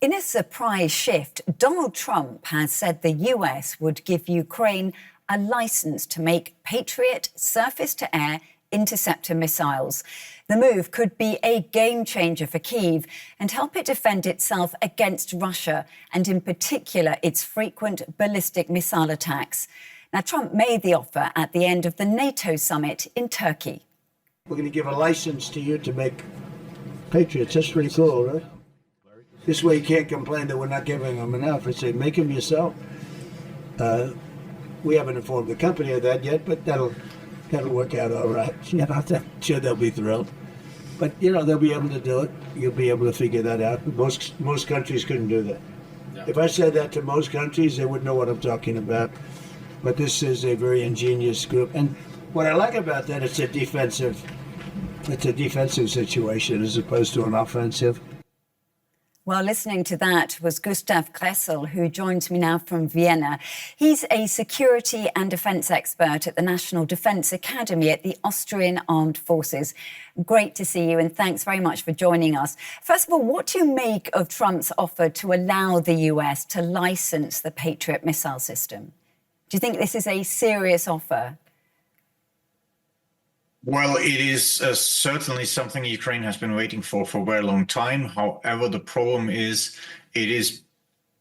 In a surprise shift, Donald Trump has said the US would give Ukraine a license to make Patriot surface-to-air interceptor missiles. The move could be a game changer for Kyiv and help it defend itself against Russia and, in particular, its frequent ballistic missile attacks. Now, Trump made the offer at the end of the NATO summit in Turkey. We're going to give a license to you to make Patriots. That's pretty cool, right? This way you can't complain that we're not giving them enough. I say, make them yourself. We haven't informed the company of that yet, but that'll work out all right. I'm sure they'll be thrilled. But, they'll be able to do it. You'll be able to figure that out. Most countries couldn't do that. Yeah. If I said that to most countries, they wouldn't know what I'm talking about. But this is a very ingenious group. And what I like about that, it's a defensive situation as opposed to an offensive. Well, listening to that was Gustav Gressel, who joins me now from Vienna. He's a security and defence expert at the National Defence Academy at the Austrian Armed Forces. Great to see you, and thanks very much for joining us. First of all, what do you make of Trump's offer to allow the US to licence the Patriot missile system? Do you think this is a serious offer? Well, it is certainly something Ukraine has been waiting for a very long time. However, the problem is it is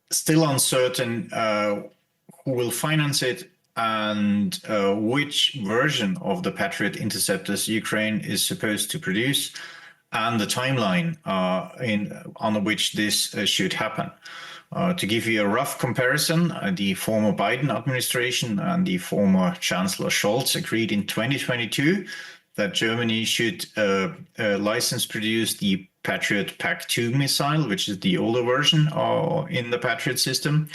still uncertain who will finance it and which version of the Patriot interceptors Ukraine is supposed to produce, and the timeline on which this should happen. To give you a rough comparison, the former Biden administration and the former Chancellor Scholz agreed in 2022 that Germany should license produce the Patriot PAC-2 missile, which is the older version in the Patriot system.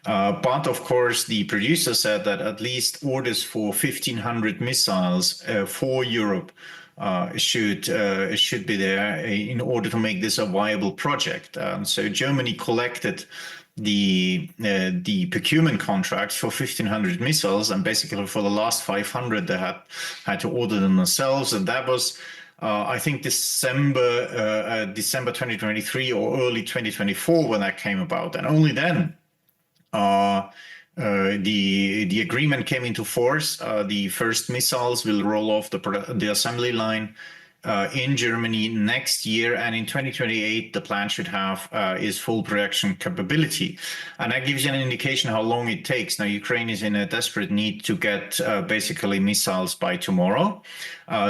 But of course, the producer said that at least orders for 1,500 missiles for Europe should be there in order to make this a viable project. So Germany collected the procurement contracts for 1,500 missiles, and basically for the last 500 they had to order them themselves, and that was I think December 2023 or early 2024 when that came about, and only then the agreement came into force. The first missiles will roll off the assembly line in Germany next year, and in 2028 the plan should have its full production capability, and that gives you an indication how long it takes. Now, Ukraine is in a desperate need to get basically missiles by tomorrow,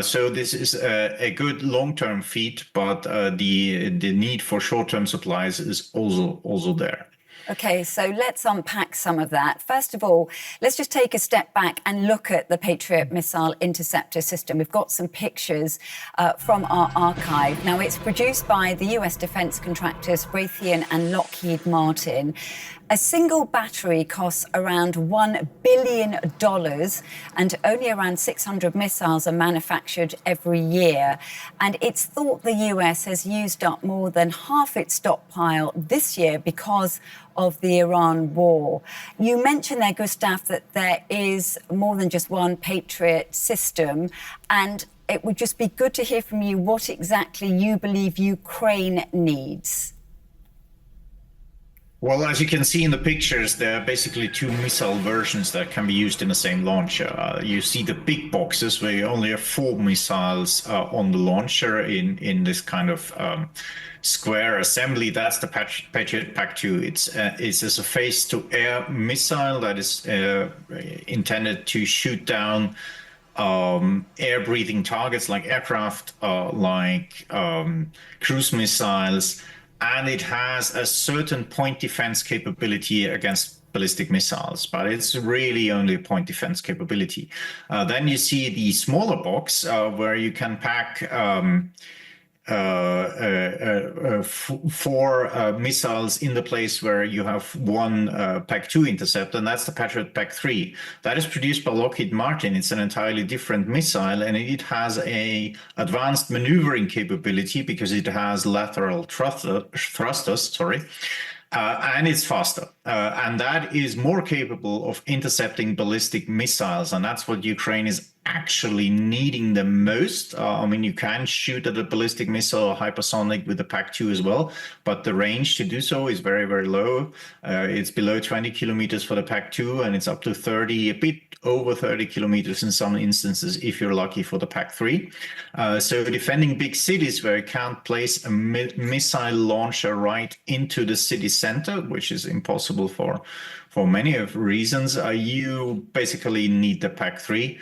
so this is a good long-term feat, but the need for short-term supplies is also there. OK, so let's unpack some of that. First of all, let's just take a step back and look at the Patriot missile interceptor system. We've got some pictures from our archive. Now, it's produced by the US defence contractors Raytheon and Lockheed Martin. A single battery costs around $1 billion, and only around 600 missiles are manufactured every year. And it's thought the US has used up more than half its stockpile this year because of the Iran war. You mentioned there, Gustav, that there is more than just one Patriot system, and it would just be good to hear from you what exactly you believe Ukraine needs. Well, as you can see in the pictures, there are basically two missile versions that can be used in the same launcher. You see the big boxes where you only have 4 missiles on the launcher in this kind of square assembly. That's the Patriot PAC-2. It's a surface-to-air missile that is intended to shoot down air-breathing targets like aircraft, like cruise missiles, and it has a certain point defense capability against ballistic missiles, but it's really only a point defense capability. Then you see the smaller box where you can pack 4 missiles in the place where you have one PAC-2 interceptor, and that's the Patriot PAC-3. That is produced by Lockheed Martin. It's an entirely different missile, and it has a advanced maneuvering capability because it has lateral thrusters, and it's faster. And that is more capable of intercepting ballistic missiles, and that's what Ukraine is actually needing them most. I mean, you can shoot at a ballistic missile or hypersonic with the PAC-2 as well, but the range to do so is very, very low. It's below 20 kilometers for the PAC-2, and it's up to 30, a bit over 30 kilometers in some instances, if you're lucky, for the PAC-3. So defending big cities where you can't place a missile launcher right into the city center, which is impossible for many of reasons, you basically need the PAC-3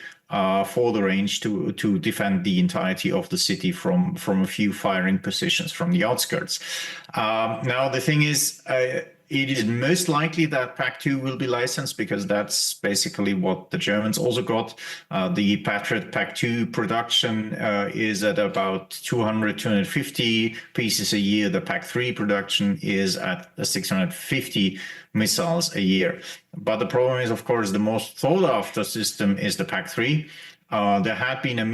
for the range to defend the entirety of the city from a few firing positions from the outskirts. Now, the thing is, it is most likely that PAC-2 will be licensed, because that's basically what the Germans also got. The Patriot PAC-2 production is at about 200, 250 pieces a year. The PAC-3 production is at 650 missiles a year. But the problem is, of course, the most sought after system is the PAC-3. There had been a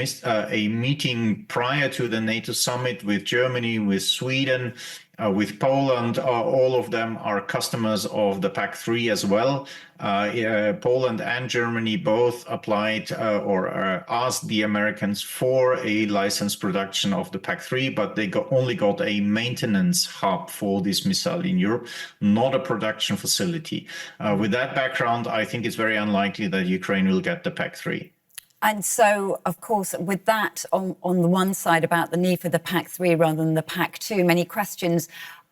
meeting prior to the NATO summit with Germany, with Sweden, with Poland. All of them are customers of the PAC-3 as well. Poland and Germany both applied or asked the Americans for a licensed production of the PAC-3, but they only got a maintenance hub for this missile in Europe, not a production facility. With that background, I think it's very unlikely that Ukraine will get the PAC-3. And so, of course, with that on the one side about the need for the PAC-3 rather than the PAC-2, many questions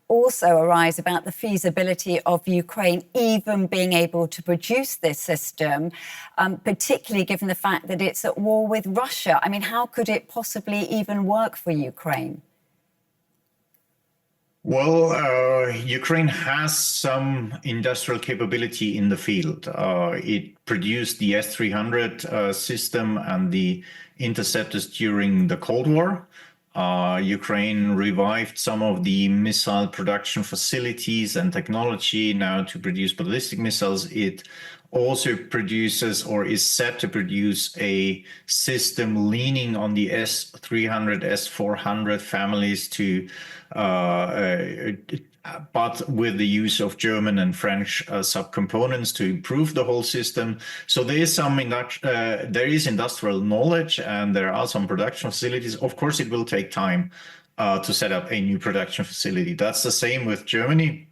also arise about the feasibility of Ukraine even being able to produce this system, particularly given the fact that it's at war with Russia. I mean, how could it possibly even work for Ukraine? Well, Ukraine has some industrial capability in the field. It produced the S-300 system and the interceptors during the Cold War. Ukraine revived some of the missile production facilities and technology now to produce ballistic missiles. It also produces, or is set to produce, a system leaning on the S-300, S-400 families but with the use of German and French subcomponents to improve the whole system. So there is there is industrial knowledge, and there are some production facilities. Of course, it will take time to set up a new production facility. That's the same with Germany.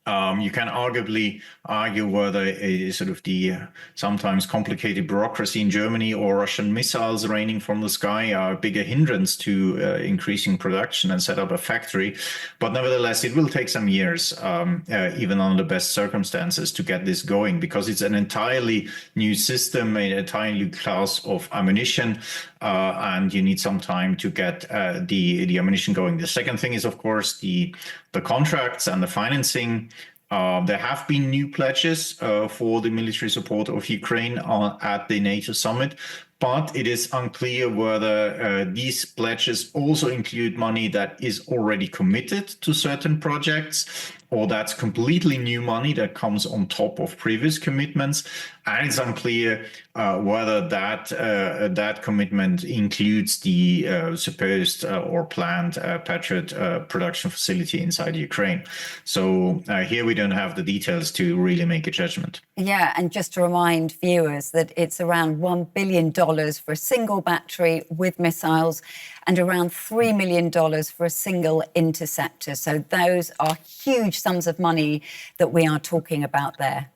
You can arguably argue whether sort of the sometimes complicated bureaucracy in Germany or Russian missiles raining from the sky are a bigger hindrance to increasing production and set up a factory. But nevertheless, it will take some years, even under the best circumstances, to get this going, because it's an entirely new system, an entirely new class of ammunition, and you need some time to get the ammunition going. The second thing is, of course, the contracts and the financing. There have been new pledges for the military support of Ukraine at the NATO summit, but it is unclear whether these pledges also include money that is already committed to certain projects, or that's completely new money that comes on top of previous commitments. And it's unclear whether that commitment includes the supposed or planned Patriot production facility inside Ukraine. So here we don't have the details to really make a judgment. Yeah, and just to remind viewers that it's around $1 billion for a single battery with missiles and around $3 million for a single interceptor. So those are huge sums of money that we are talking about there.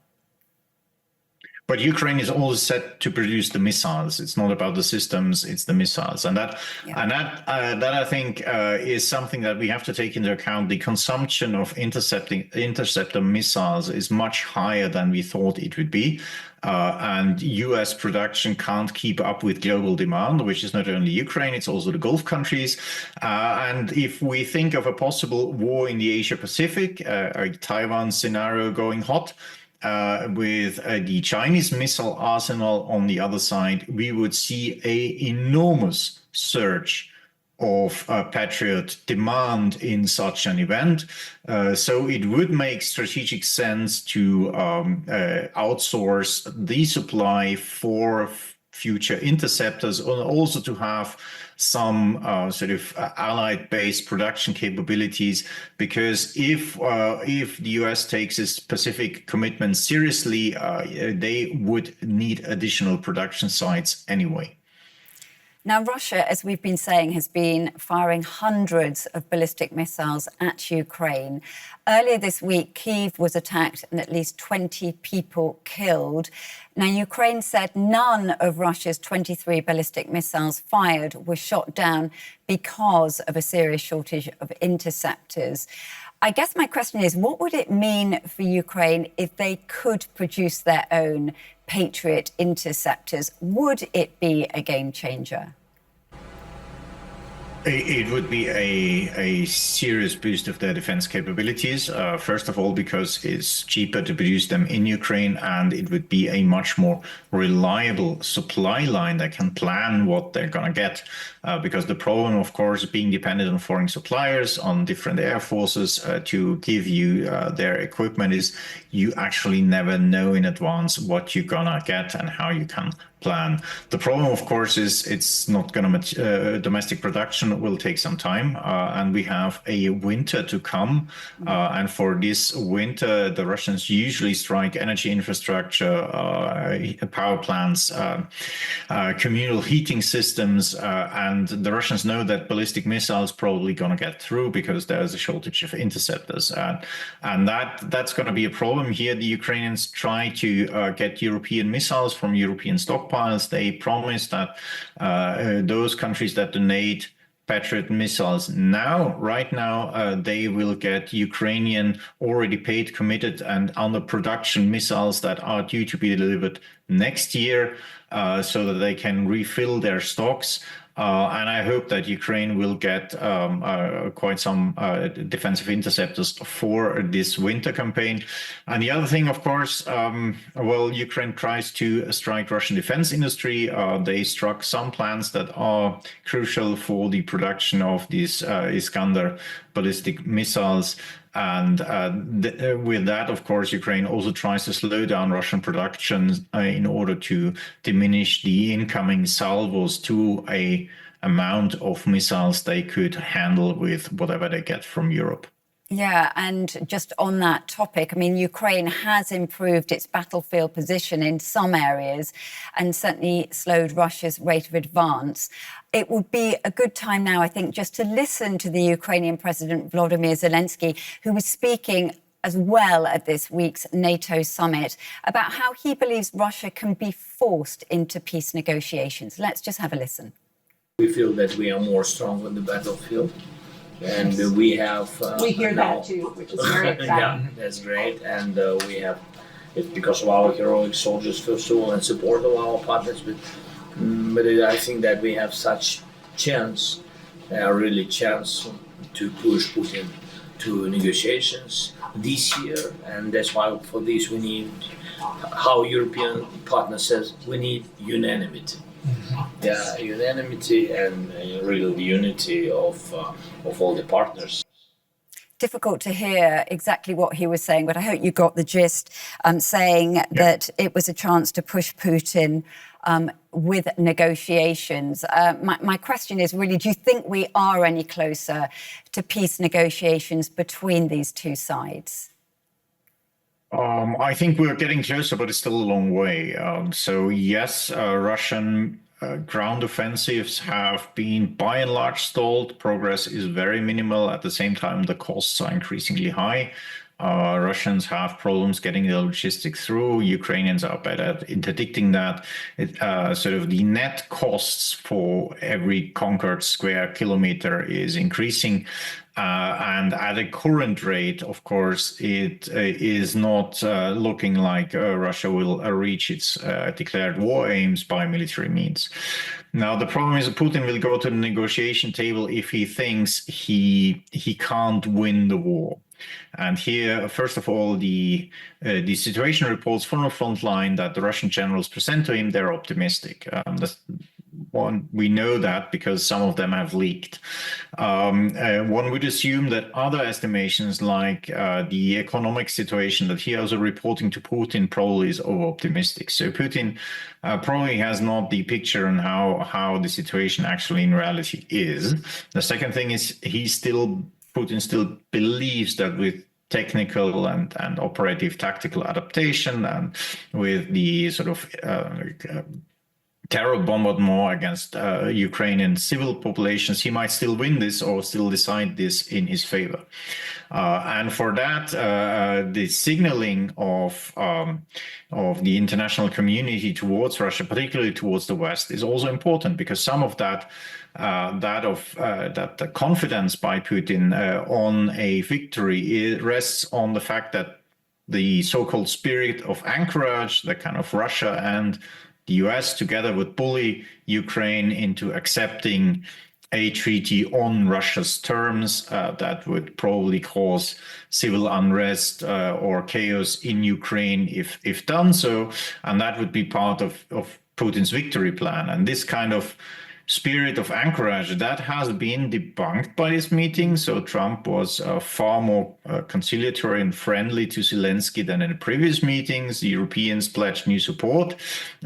But Ukraine is always set to produce the missiles. It's not about the systems; it's the missiles, and that I think is something that we have to take into account. The consumption of interceptor missiles is much higher than we thought it would be, and U.S. production can't keep up with global demand, which is not only Ukraine; it's also the Gulf countries. And if we think of a possible war in the Asia-Pacific, a Taiwan scenario going hot, with the Chinese missile arsenal on the other side, we would see an enormous surge of Patriot demand in such an event. So it would make strategic sense to outsource the supply for future interceptors, and also to have some sort of allied-based production capabilities. Because if the US takes its Pacific commitment seriously, they would need additional production sites anyway. Now, Russia, as we've been saying, has been firing hundreds of ballistic missiles at Ukraine. Earlier this week, Kyiv was attacked and at least 20 people killed. Now, Ukraine said none of Russia's 23 ballistic missiles fired were shot down because of a serious shortage of interceptors. I guess my question is, what would it mean for Ukraine if they could produce their own Patriot interceptors? Would it be a game changer? It would be a serious boost of their defense capabilities. First of all, because it's cheaper to produce them in Ukraine, and it would be a much more reliable supply line that can plan what they're going to get. Because the problem, of course, being dependent on foreign suppliers, on different air forces to give you their equipment, is you actually never know in advance what you're going to get and how you can plan. The problem, of course, is it's not going to domestic production will take some time, and we have a winter to come. And for this winter, the Russians usually strike energy infrastructure, power plants, communal heating systems, and the Russians know that ballistic missiles probably going to get through because there's a shortage of interceptors, and that's going to be a problem here. The Ukrainians try to get European missiles from European stockpiles. They promise that those countries that donate Patriot missiles right now, they will get Ukrainian already paid, committed, and under production missiles that are due to be delivered next year, so that they can refill their stocks. And I hope that Ukraine will get quite some defensive interceptors for this winter campaign. And the other thing, of course, Ukraine tries to strike Russian defense industry. They struck some plants that are crucial for the production of these Iskander ballistic missiles. And with that, of course, Ukraine also tries to slow down Russian production in order to diminish the incoming salvos to a amount of missiles they could handle with whatever they get from Europe. Yeah, and just on that topic, I mean, Ukraine has improved its battlefield position in some areas and certainly slowed Russia's rate of advance. It would be a good time now, I think, just to listen to the Ukrainian President Volodymyr Zelensky, who was speaking as well at this week's NATO summit about how he believes Russia can be forced into peace negotiations. Let's just have a listen. We feel that we are more strong on the battlefield. And we have... we hear that too, which is very exciting. Yeah, that's great. And we have, it's because of our heroic soldiers, first of all, and support of our partners. But I think that we have such chance, really chance to push Putin to negotiations this year. And that's why for this we need, how European partner says, we need unanimity. Yeah, unanimity and real unity of all the partners. Difficult to hear exactly what he was saying, but I hope you got the gist, saying that it was a chance to push Putin with negotiations. My question is really, do you think we are any closer to peace negotiations between these two sides? I think we're getting closer, but it's still a long way. So yes, Russian ground offensives have been by and large stalled. Progress is very minimal. At the same time, the costs are increasingly high. Russians have problems getting the logistics through. Ukrainians are better at interdicting that. Sort of the net costs for every conquered square kilometer is increasing. And at a current rate, of course, it is not looking like Russia will reach its declared war aims by military means. Now, the problem is that Putin will go to the negotiation table if he thinks he can't win the war. And here, first of all, the situation reports from the front line that the Russian generals present to him, they're optimistic. we know that because some of them have leaked. One would assume that other estimations, like the economic situation that he also reporting to Putin, probably is over-optimistic. So Putin probably has not the picture on how the situation actually in reality is. The second thing is Putin still believes that with technical and operative tactical adaptation, and with the sort of terror bombardment against Ukrainian civil populations, he might still win this or still decide this in his favor. And for that, the signaling of the international community towards Russia, particularly towards the West, is also important, because some of that the confidence by Putin on a victory rests on the fact that the so-called spirit of anchorage, the kind of Russia and the US together would bully Ukraine into accepting a treaty on Russia's terms that would probably cause civil unrest or chaos in Ukraine if done so, and that would be part of Putin's victory plan. And this kind of spirit of anchorage, that has been debunked by this meeting. So Trump was far more conciliatory and friendly to Zelensky than in the previous meetings. The Europeans pledged new support.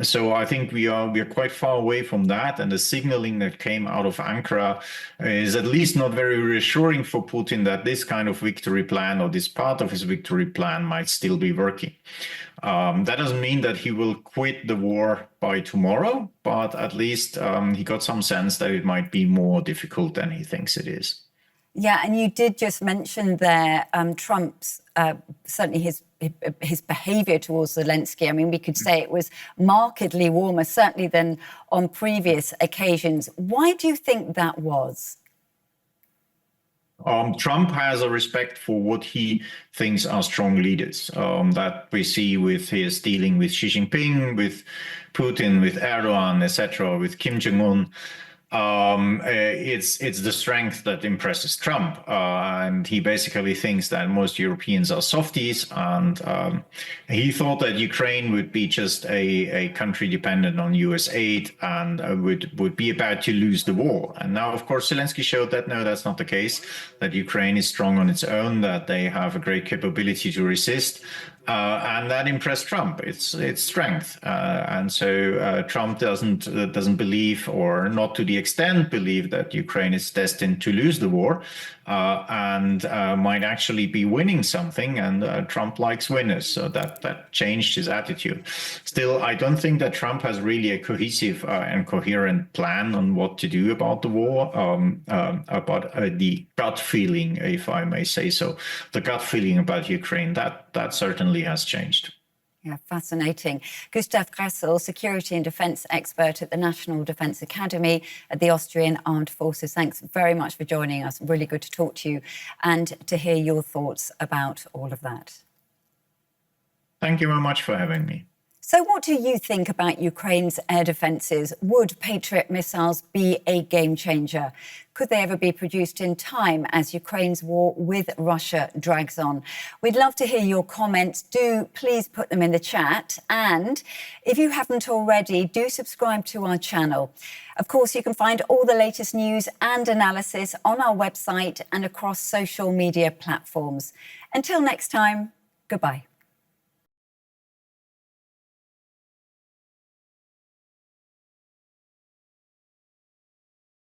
So I think we are quite far away from that. And the signaling that came out of Ankara is at least not very reassuring for Putin that this kind of victory plan, or this part of his victory plan, might still be working. That doesn't mean that he will quit the war by tomorrow, but at least he got some sense that it might be more difficult than he thinks it is. Yeah, and you did just mention there Trump's, certainly his behaviour towards Zelensky. I mean, we could say it was markedly warmer, certainly than on previous occasions. Why do you think that was? Trump has a respect for what he thinks are strong leaders, that we see with his dealing with Xi Jinping, with Putin, with Erdogan, etc., with Kim Jong-un. It's the strength that impresses Trump, and he basically thinks that most Europeans are softies, and he thought that Ukraine would be just a country dependent on US aid and would be about to lose the war. And now, of course, Zelensky showed that no, that's not the case, that Ukraine is strong on its own, that they have a great capability to resist. And that impressed Trump. It's strength, and so Trump doesn't believe, or not to the extent believe, that Ukraine is destined to lose the war, and might actually be winning something. And Trump likes winners, so that changed his attitude. Still, I don't think that Trump has really a cohesive and coherent plan on what to do about the war. About the gut feeling, if I may say so, the gut feeling about Ukraine, that certainly has changed. Yeah, fascinating. Gustav Gressel, security and defence expert at the National Defence Academy at the Austrian Armed Forces. Thanks very much for joining us. Really good to talk to you and to hear your thoughts about all of that. Thank you very much for having me. So what do you think about Ukraine's air defences? Would Patriot missiles be a game changer? Could they ever be produced in time as Ukraine's war with Russia drags on? We'd love to hear your comments. Do please put them in the chat. And if you haven't already, do subscribe to our channel. Of course, you can find all the latest news and analysis on our website and across social media platforms. Until next time, goodbye.